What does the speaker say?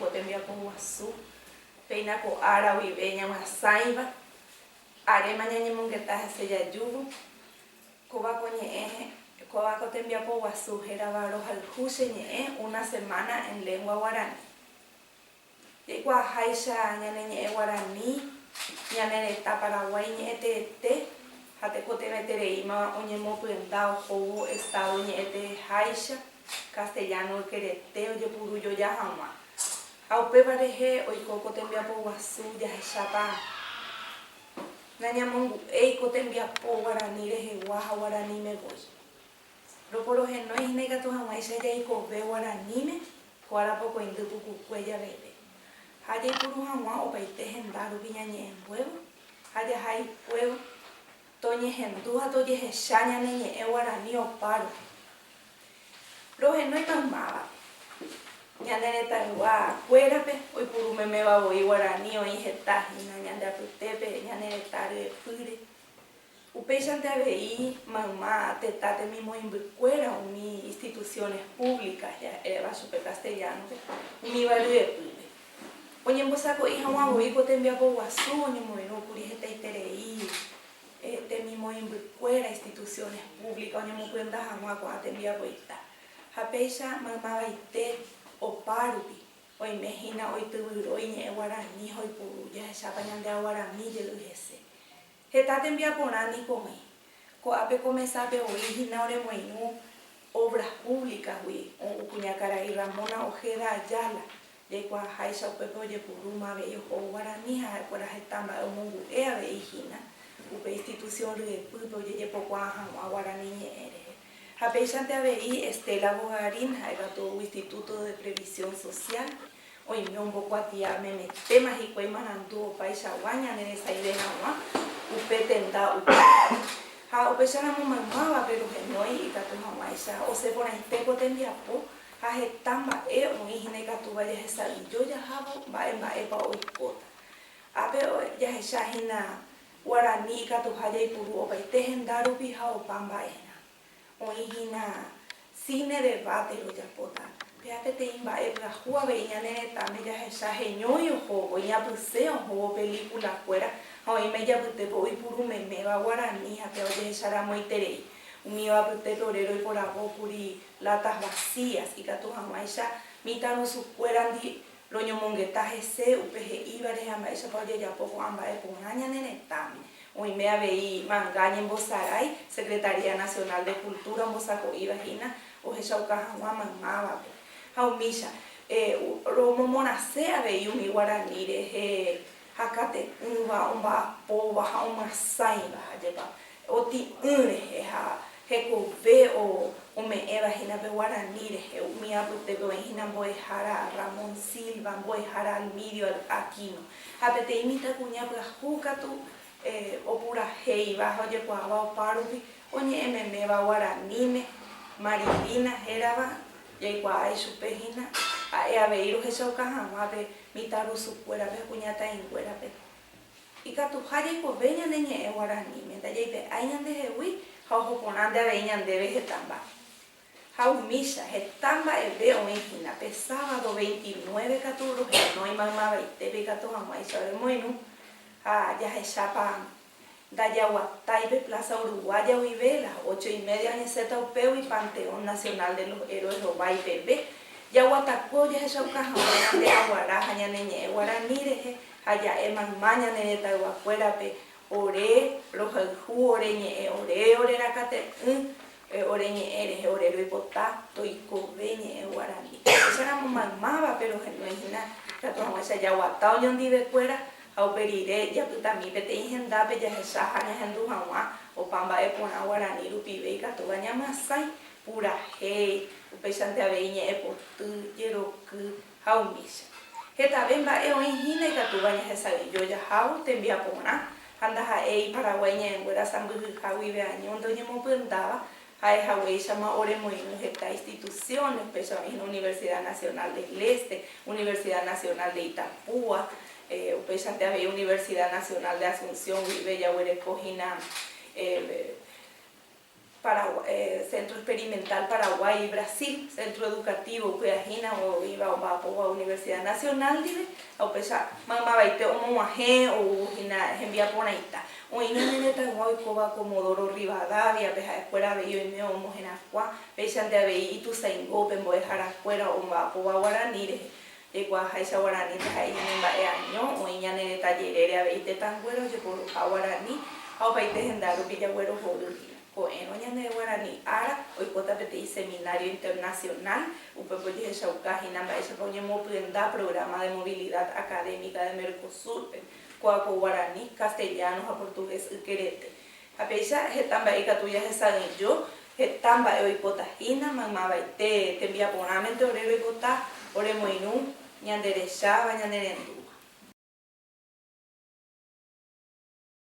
tembia com guaçu, peina com ara o ibenha uma saiba, arema nyanyi mungeta seja jugo, coba conye coba co tembia com guaçu, era varo halhuse nye una semana en lengua guarani. De qua haisha nyane guarani, nyane eta Paraguay nye te hate kote metere ima onye mo puentao jogo estado nye haisha castellano querete oye puru yo ya hama. Aupe pareje hoy coco tembia po guasu ya chapa. Nanya mongu kote tembia po guarani reje guaja guarani me voy. Pero por lo general es nega tu hama esa ya iko ve guarani me cuara poco indu cucu cuella bebe. Haya puru hama o paite hendaru piñañe en huevo. Haya hay huevo. Toñe henduja toye heshanya neñe guarani o paro. Roje no hay mamaba. Ñanere tangua, cuérape, hoy purume me va voy guarani o injetajina, ñande aputepe, ñanere tare pure. Upechante aveí, mamá, tetate mismo invercuera, mi instituciones públicas, ya va super castellano, mi barrio de pure. Oye, en bosaco, hija, voy a enviar por guasú, oye, bueno, curije itereí. Te mismo invercuera, instituciones públicas, oye, me cuenta jamás cuando te envía por esta. Hapeisha mamá baite o parupi o imagina hoy tuburo y ne guarani hoy puru ya chapañan de guarani de lujese heta te envía ponani come co ape comenzar pe hoy hina ore moinu obras públicas wi o cuña cara y Ramona Ojeda Ayala de cua haisha pepe oye puru ma bello o guarani ha por estamba o mungu ea be hina upe institución de pupo oye poco a guarani ere. Hapeishante aveí Estela Bogarín, el Instituto de Previsión Social, hoy me un poco a ti a me temas y cuay manandu paisa guaña en esa idea no, upetenda upe. Ha upechana mu mamaba pero que no y catu mamaisa o se pone teco tendía po, ha etamba un hijine catu vaya esa yo ya habo va en pa hoy cota. Ape ya esa hina guaraní catu haya y puru o paitejen darupi ha o pamba Oihina cine debate lo ya pota. Fíjate te imba la jua veía neta me ya esa genioyo juego ya puse un juego película fuera. Hoy me ya pute voy puru me va guarani a que oye esa era muy terei. Un iba pute torero y por abajo puri latas vacías y que tu jamaisha mitad no sucueran di lo ñomonguetas ese upg iba de jamaisha para oye ya poco amba de ponaña neta. Hoy me aveí Mangaña en Bosaray, Secretaría Nacional de Cultura en Bosaco Ibajina, o Hechaucajamua Mamaba. Jaumisha, Romo Monase aveí un iguaranire, Jacate, umba, poba, jaumasai, bajayepa, oti une, jecove o me evajina be guaranire, mi abute bejina boejara, Ramón Silva, boejara Almidio Aquino. Japete imita cuña jucatu. O pura hei bajo de cuava o parubi oñe me va guaranime marilina heraba y cuai su pejina a ver o eso cajama be mitaru su fuera be cuñata en fuera be y catu haya ko veña neñe guaranime da ye ayan de hewi ho ponande veñan de vegetamba hau misa hetamba e be o engina pe sábado 29 caturo no hay mamá 20 catu mamá y sabe muy ya es chapa da Yaguataipe, Plaza Uruguaya Vivela, 8:30 en Zetopeo y Panteón Nacional de los Héroes Robay Bebé. Yaguatacó ya es Chaucajamá de Aguaraja, Ñaneñe, Guaranire, allá Eman Maña, Neneta, Guacuerape, Ore, Rojaljú, Oreñe, Ore, Racate, Oreñe, Eres, Orero y Potá, Toico, Beñe, Guaraní. Esa era mamá, pero no es nada, la tomamos esa Yaguatao, Yondive Cuera. Au perire ya también pete ingenda pe ya esa hanya hendu hawa o pamba e pona guarani rupibe ka to ganya masai pura he upesante aveñe e potu yero ku haumis heta bemba e o ingine ka to ganya esa yo ya hau te envía pona anda ha e paraguaña en guera sambu hawi be año ndo ñemo puntaba ha e hawi chama ore muy esta institución especialmente en Universidad Nacional del Este, Universidad Nacional de Itapúa. Upechante había Universidad Nacional de Asunción, Bella Huerecojina, Centro Experimental Paraguay y Brasil, Centro Educativo Cuiajina o iba a Universidad Nacional, dive, o pesa, mamá baite o moaje o hina envía por ahí está. O ina neta guay coba Comodoro Rivadavia, pesa escuela bello y me homogena qua, pesa ante abei y tu saingo, pembo dejar afuera o va po guarani de guajaisa guarani de ahí en bae año o ina neta tallerere abei de tan güero yo por guarani, o baite gendaro villa güero joder. Bueno, ñane guarani ara hoy kota peti seminario internacional upepo je shaukahina baisha ponemos prenda programa de movilidad académica de Mercosur coaco guaraní castellano a portugués querete a pesar hetamba ikatuya saben yo hetamba hoy kota hina mamá baite te envía ponamente orero y kota ore moinu ñanderecha bañanerendu